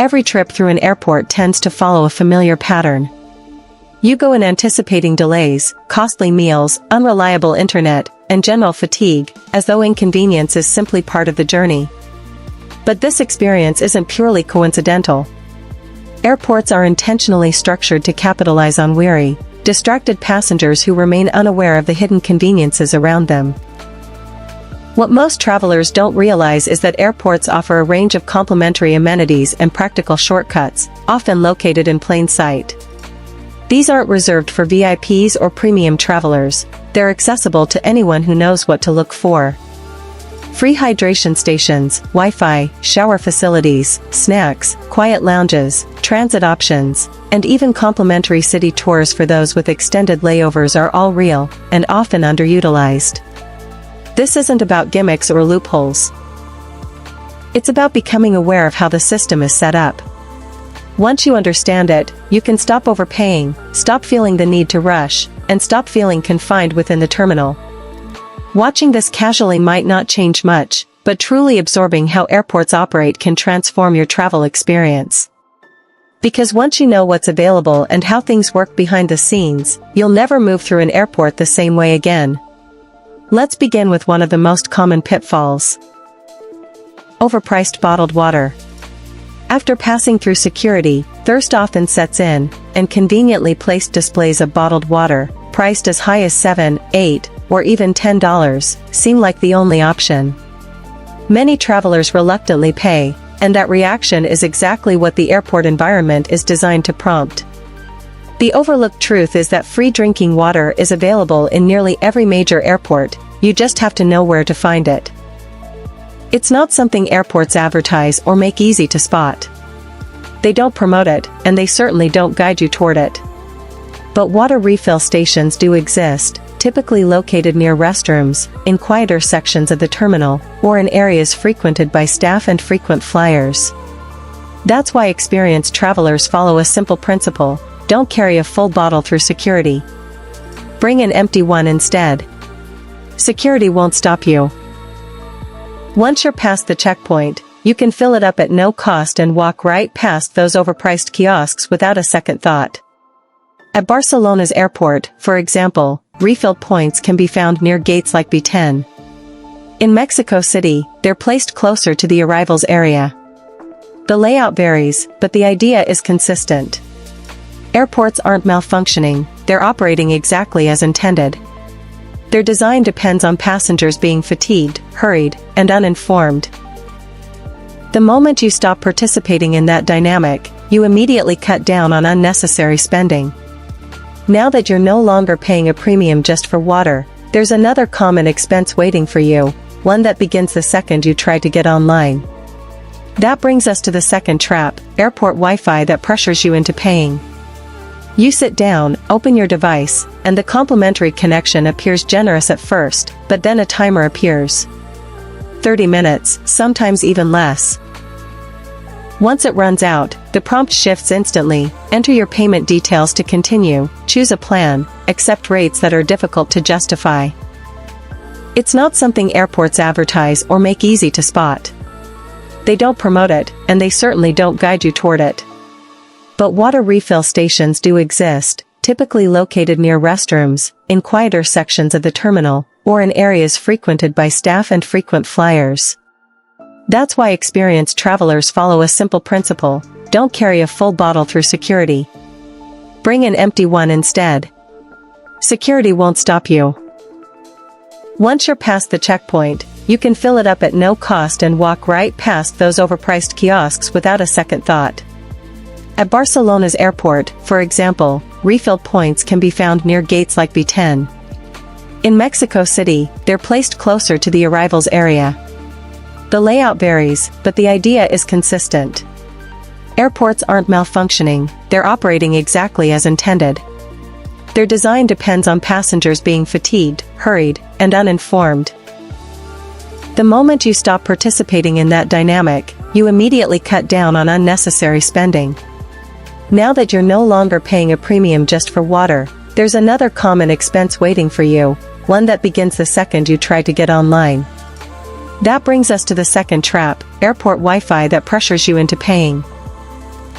Every trip through an airport tends to follow a familiar pattern. You go in anticipating delays, costly meals, unreliable internet, and general fatigue, as though inconvenience is simply part of the journey. But this experience isn't purely coincidental. Airports are intentionally structured to capitalize on weary, distracted passengers who remain unaware of the hidden conveniences around them. What most travelers don't realize is that airports offer a range of complimentary amenities and practical shortcuts, often located in plain sight. These aren't reserved for VIPs or premium travelers, they're accessible to anyone who knows what to look for. Free hydration stations, Wi-Fi, shower facilities, snacks, quiet lounges, transit options, and even complimentary city tours for those with extended layovers are all real, and often underutilized. This isn't about gimmicks or loopholes. It's about becoming aware of how the system is set up. Once you understand it, you can stop overpaying, stop feeling the need to rush, and stop feeling confined within the terminal. Watching this casually might not change much, but truly absorbing how airports operate can transform your travel experience. Because once you know what's available and how things work behind the scenes, you'll never move through an airport the same way again. Let's begin with one of the most common pitfalls. Overpriced bottled water. After passing through security, thirst often sets in, and conveniently placed displays of bottled water, priced as high as $7, $8, or even $10, seem like the only option. Many travelers reluctantly pay, and that reaction is exactly what the airport environment is designed to prompt. The overlooked truth is that free drinking water is available in nearly every major airport, you just have to know where to find it. It's not something airports advertise or make easy to spot. They don't promote it, and they certainly don't guide you toward it. But water refill stations do exist, typically located near restrooms, in quieter sections of the terminal, or in areas frequented by staff and frequent flyers. That's why experienced travelers follow a simple principle: don't carry a full bottle through security. Bring an empty one instead. Security won't stop you. Once you're past the checkpoint, you can fill it up at no cost and walk right past those overpriced kiosks without a second thought. At Barcelona's airport, for example, refill points can be found near gates like B10. In Mexico City, they're placed closer to the arrivals area. The layout varies, but the idea is consistent. Airports aren't malfunctioning, they're operating exactly as intended. Their design depends on passengers being fatigued, hurried, and uninformed. The moment you stop participating in that dynamic, you immediately cut down on unnecessary spending. Now that you're no longer paying a premium just for water, there's another common expense waiting for you, one that begins the second you try to get online. That brings us to the second trap: airport Wi-Fi that pressures you into paying. You sit down, open your device, and the complimentary connection appears generous at first, but then a timer appears. 30 minutes, sometimes even less. Once it runs out, the prompt shifts instantly: enter your payment details to continue, choose a plan, accept rates that are difficult to justify. It's not something airports advertise or make easy to spot. They don't promote it, and they certainly don't guide you toward it. But water refill stations do exist, typically located near restrooms, in quieter sections of the terminal, or in areas frequented by staff and frequent flyers. That's why experienced travelers follow a simple principle: don't carry a full bottle through security. Bring an empty one instead. Security won't stop you. Once you're past the checkpoint, you can fill it up at no cost and walk right past those overpriced kiosks without a second thought. At Barcelona's airport, for example, refill points can be found near gates like B10. In Mexico City, they're placed closer to the arrivals area. The layout varies, but the idea is consistent. Airports aren't malfunctioning, they're operating exactly as intended. Their design depends on passengers being fatigued, hurried, and uninformed. The moment you stop participating in that dynamic, you immediately cut down on unnecessary spending. Now that you're no longer paying a premium just for water, there's another common expense waiting for you, one that begins the second you try to get online. That brings us to the second trap: airport Wi-Fi that pressures you into paying.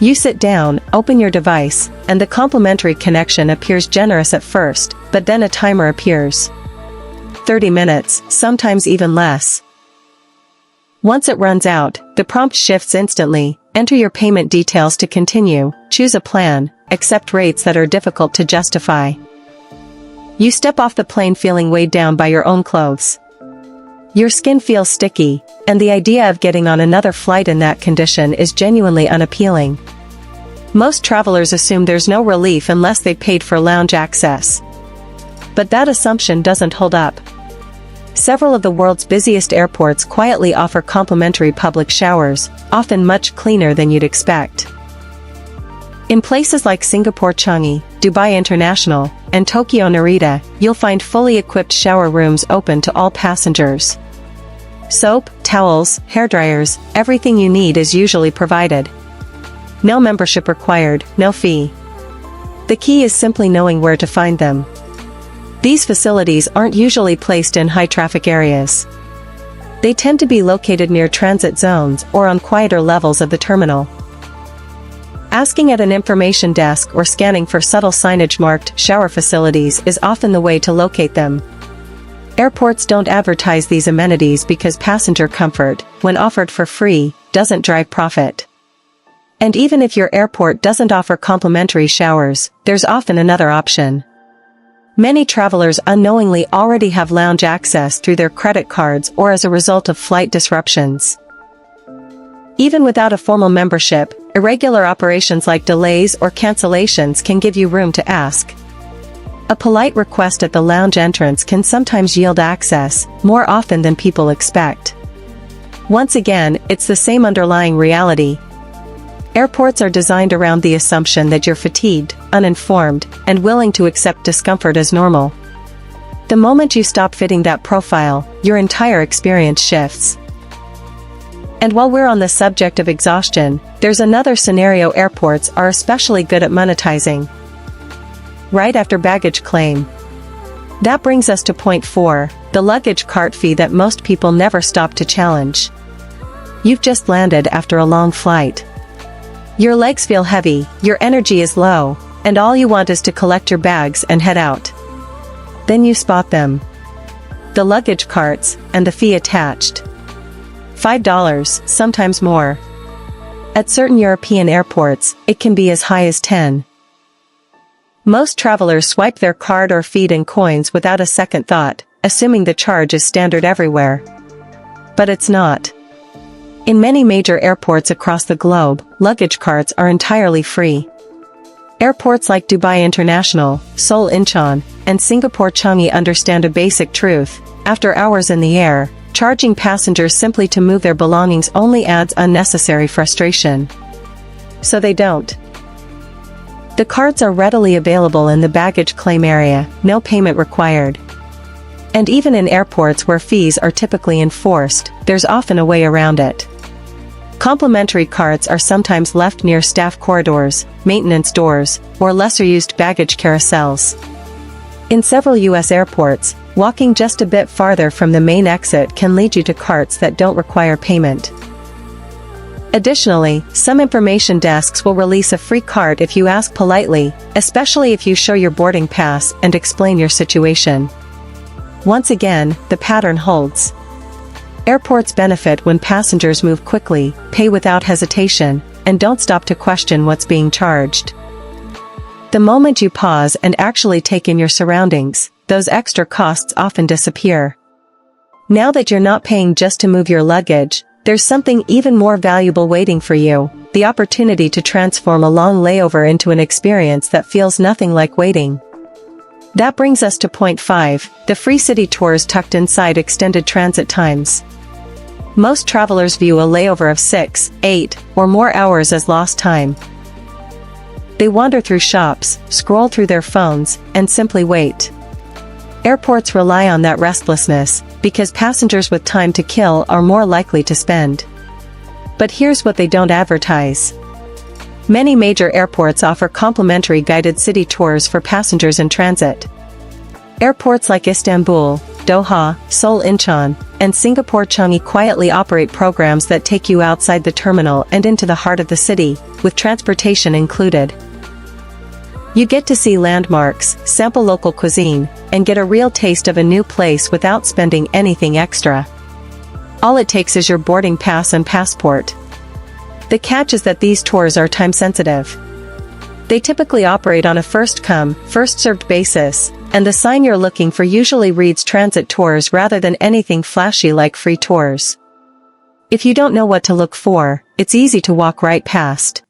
You sit down, open your device, and the complimentary connection appears generous at first, but then a timer appears. 30 minutes, sometimes even less. Once it runs out, the prompt shifts instantly. Enter your payment details to continue, choose a plan, accept rates that are difficult to justify. You step off the plane feeling weighed down by your own clothes. Your skin feels sticky, and the idea of getting on another flight in that condition is genuinely unappealing. Most travelers assume there's no relief unless they paid for lounge access. But that assumption doesn't hold up. Several of the world's busiest airports quietly offer complimentary public showers, often much cleaner than you'd expect. In places like Singapore Changi, Dubai International, and Tokyo Narita, you'll find fully equipped shower rooms open to all passengers. Soap, towels, hairdryers, everything you need is usually provided. No membership required, no fee. The key is simply knowing where to find them. These facilities aren't usually placed in high-traffic areas. They tend to be located near transit zones or on quieter levels of the terminal. Asking at an information desk or scanning for subtle signage marked shower facilities is often the way to locate them. Airports don't advertise these amenities because passenger comfort, when offered for free, doesn't drive profit. And even if your airport doesn't offer complimentary showers, there's often another option. Many travelers unknowingly already have lounge access through their credit cards or as a result of flight disruptions. Even without a formal membership, irregular operations like delays or cancellations can give you room to ask. A polite request at the lounge entrance can sometimes yield access, more often than people expect. Once again, it's the same underlying reality. Airports are designed around the assumption that you're fatigued, uninformed, and willing to accept discomfort as normal. The moment you stop fitting that profile, your entire experience shifts. And while we're on the subject of exhaustion, there's another scenario airports are especially good at monetizing. Right after baggage claim. That brings us to point 4, the luggage cart fee that most people never stop to challenge. You've just landed after a long flight. Your legs feel heavy, your energy is low, and all you want is to collect your bags and head out. Then you spot them. The luggage carts, and the fee attached. $5, sometimes more. At certain European airports, it can be as high as $10. Most travelers swipe their card or feed in coins without a second thought, assuming the charge is standard everywhere. But it's not. In many major airports across the globe, luggage carts are entirely free. Airports like Dubai International, Seoul Incheon, and Singapore Changi understand a basic truth: after hours in the air, charging passengers simply to move their belongings only adds unnecessary frustration. So they don't. The carts are readily available in the baggage claim area, no payment required. And even in airports where fees are typically enforced, there's often a way around it. Complimentary carts are sometimes left near staff corridors, maintenance doors, or lesser-used baggage carousels. In several U.S. airports, walking just a bit farther from the main exit can lead you to carts that don't require payment. Additionally, some information desks will release a free cart if you ask politely, especially if you show your boarding pass and explain your situation. Once again, the pattern holds. Airports benefit when passengers move quickly, pay without hesitation, and don't stop to question what's being charged. The moment you pause and actually take in your surroundings, those extra costs often disappear. Now that you're not paying just to move your luggage, there's something even more valuable waiting for you: the opportunity to transform a long layover into an experience that feels nothing like waiting. That brings us to point 5, the free city tours tucked inside extended transit times. Most travelers view a layover of 6, 8, or more hours as lost time. They wander through shops, scroll through their phones, and simply wait. Airports rely on that restlessness, because passengers with time to kill are more likely to spend. But here's what they don't advertise. Many major airports offer complimentary guided city tours for passengers in transit. Airports like Istanbul, Doha, Seoul Incheon, and Singapore Changi quietly operate programs that take you outside the terminal and into the heart of the city, with transportation included. You get to see landmarks, sample local cuisine, and get a real taste of a new place without spending anything extra. All it takes is your boarding pass and passport. The catch is that these tours are time-sensitive. They typically operate on a first-come, first-served basis, and the sign you're looking for usually reads transit tours rather than anything flashy like free tours. If you don't know what to look for, it's easy to walk right past.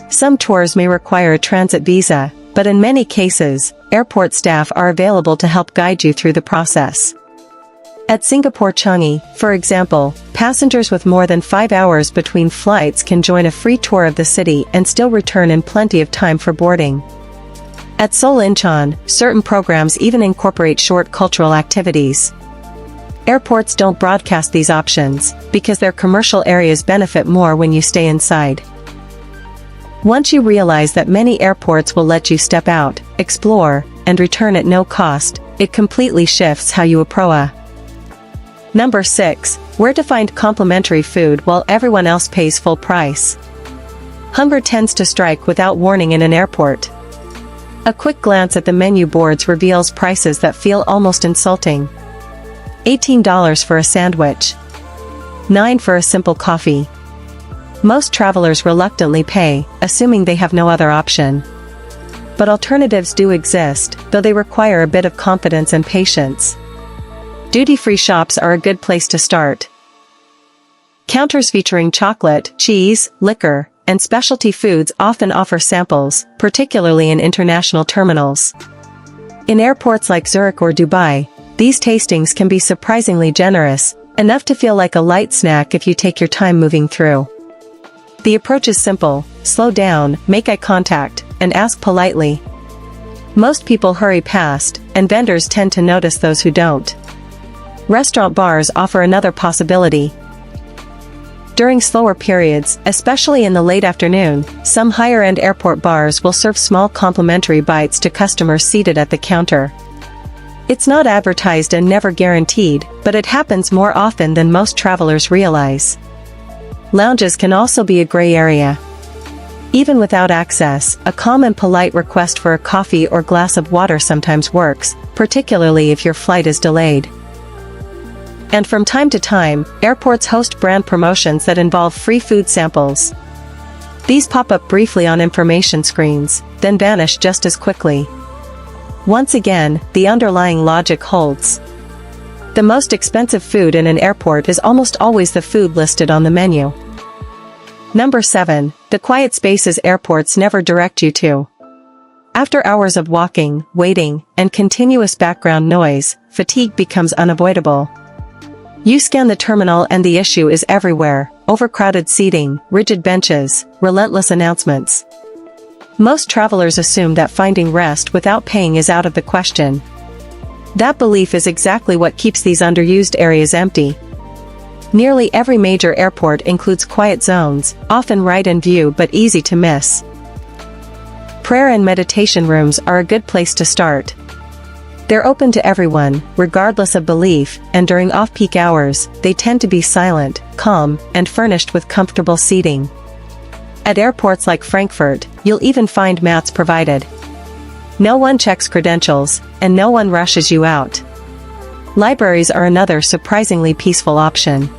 Some tours may require a transit visa, but in many cases, airport staff are available to help guide you through the process. At Singapore Changi, for example, passengers with more than 5 hours between flights can join a free tour of the city and still return in plenty of time for boarding. At Seoul Incheon, certain programs even incorporate short cultural activities. Airports don't broadcast these options, because their commercial areas benefit more when you stay inside. Once you realize that many airports will let you step out, explore, and return at no cost, it completely shifts how you approach. Number 6. Where to find complimentary food while everyone else pays full price. Hunger tends to strike without warning in an airport. A quick glance at the menu boards reveals prices that feel almost insulting. $18 for a sandwich. $9 for a simple coffee. Most travelers reluctantly pay, assuming they have no other option. But alternatives do exist, though they require a bit of confidence and patience. Duty-free shops are a good place to start. Counters featuring chocolate, cheese, liquor, and specialty foods often offer samples, particularly in international terminals. In airports like Zurich or Dubai, these tastings can be surprisingly generous, enough to feel like a light snack if you take your time moving through. The approach is simple: slow down, make eye contact, and ask politely. Most people hurry past, and vendors tend to notice those who don't. Restaurant bars offer another possibility. During slower periods, especially in the late afternoon, some higher-end airport bars will serve small complimentary bites to customers seated at the counter. It's not advertised and never guaranteed, but it happens more often than most travelers realize. Lounges can also be a gray area. Even without access, a calm and polite request for a coffee or glass of water sometimes works, particularly if your flight is delayed. And from time to time, airports host brand promotions that involve free food samples. These pop up briefly on information screens, then vanish just as quickly. Once again, the underlying logic holds. The most expensive food in an airport is almost always the food listed on the menu. Number 7. The quiet spaces airports never direct you to. After hours of walking, waiting, and continuous background noise, fatigue becomes unavoidable. You scan the terminal and the issue is everywhere: overcrowded seating, rigid benches, relentless announcements. Most travelers assume that finding rest without paying is out of the question. That belief is exactly what keeps these underused areas empty. Nearly every major airport includes quiet zones, often right in view but easy to miss. Prayer and meditation rooms are a good place to start. They're open to everyone, regardless of belief, and during off-peak hours, they tend to be silent, calm, and furnished with comfortable seating. At airports like Frankfurt, you'll even find mats provided. No one checks credentials, and no one rushes you out. Libraries are another surprisingly peaceful option.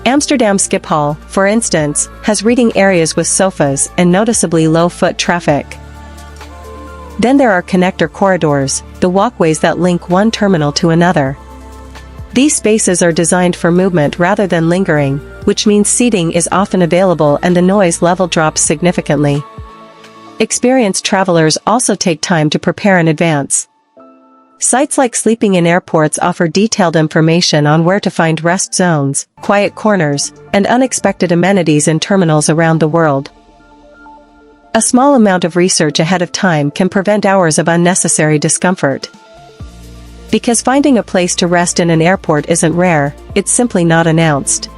Amsterdam Schiphol, for instance, has reading areas with sofas and noticeably low foot traffic. Then there are connector corridors, the walkways that link one terminal to another. These spaces are designed for movement rather than lingering, which means seating is often available and the noise level drops significantly. Experienced travelers also take time to prepare in advance. Sites like Sleeping in Airports offer detailed information on where to find rest zones, quiet corners, and unexpected amenities in terminals around the world. A small amount of research ahead of time can prevent hours of unnecessary discomfort. Because finding a place to rest in an airport isn't rare, it's simply not announced.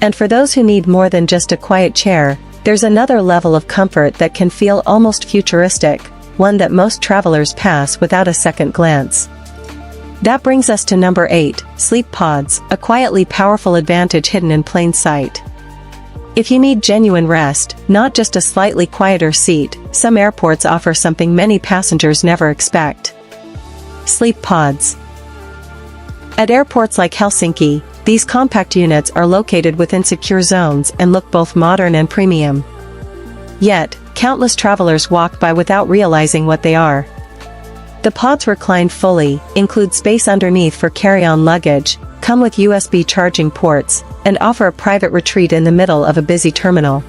And for those who need more than just a quiet chair, there's another level of comfort that can feel almost futuristic, one that most travelers pass without a second glance. That brings us to number 8, sleep pods, a quietly powerful advantage hidden in plain sight. If you need genuine rest, not just a slightly quieter seat, some airports offer something many passengers never expect. Sleep pods. At airports like Helsinki, these compact units are located within secure zones and look both modern and premium. Yet, countless travelers walk by without realizing what they are. The pods recline fully, include space underneath for carry-on luggage, come with USB charging ports, and offer a private retreat in the middle of a busy terminal.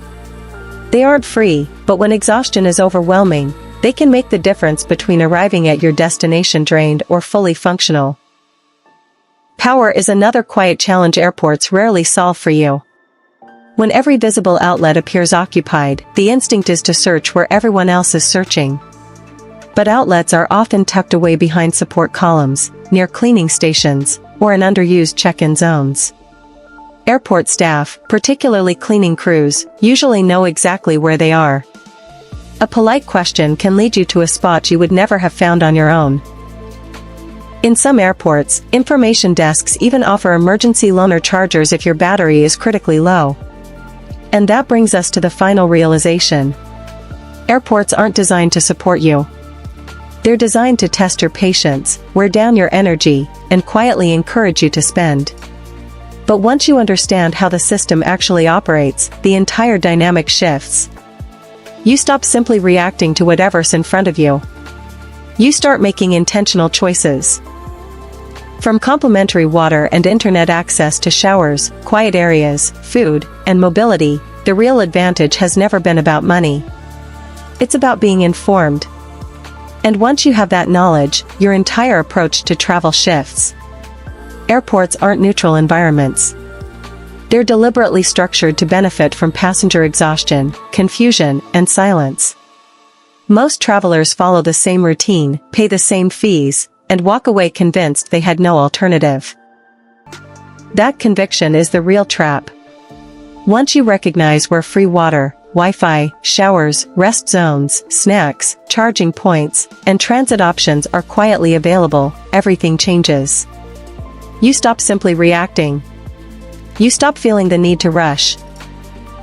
They aren't free, but when exhaustion is overwhelming, they can make the difference between arriving at your destination drained or fully functional. Power is another quiet challenge airports rarely solve for you. When every visible outlet appears occupied, the instinct is to search where everyone else is searching. But outlets are often tucked away behind support columns, near cleaning stations, or in underused check-in zones. Airport staff, particularly cleaning crews, usually know exactly where they are. A polite question can lead you to a spot you would never have found on your own. In some airports, information desks even offer emergency loaner chargers if your battery is critically low. And that brings us to the final realization. Airports aren't designed to support you. They're designed to test your patience, wear down your energy, and quietly encourage you to spend. But once you understand how the system actually operates, the entire dynamic shifts. You stop simply reacting to whatever's in front of you. You start making intentional choices. From complimentary water and internet access to showers, quiet areas, food, and mobility, the real advantage has never been about money. It's about being informed. And once you have that knowledge, your entire approach to travel shifts. Airports aren't neutral environments. They're deliberately structured to benefit from passenger exhaustion, confusion, and silence. Most travelers follow the same routine, pay the same fees, and walk away convinced they had no alternative. That conviction is the real trap. Once you recognize where free water, Wi-Fi, showers, rest zones, snacks, charging points, and transit options are quietly available, everything changes. You stop simply reacting. You stop feeling the need to rush.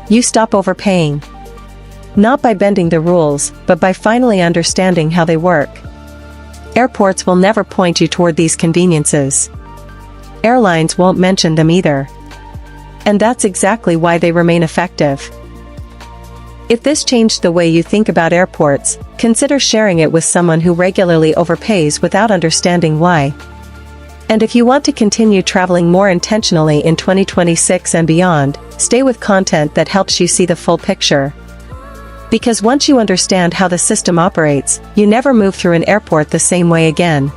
You stop overpaying. Not by bending the rules, but by finally understanding how they work. Airports will never point you toward these conveniences. Airlines won't mention them either. And that's exactly why they remain effective. If this changed the way you think about airports, consider sharing it with someone who regularly overpays without understanding why. And if you want to continue traveling more intentionally in 2026 and beyond, stay with content that helps you see the full picture. Because once you understand how the system operates, you never move through an airport the same way again.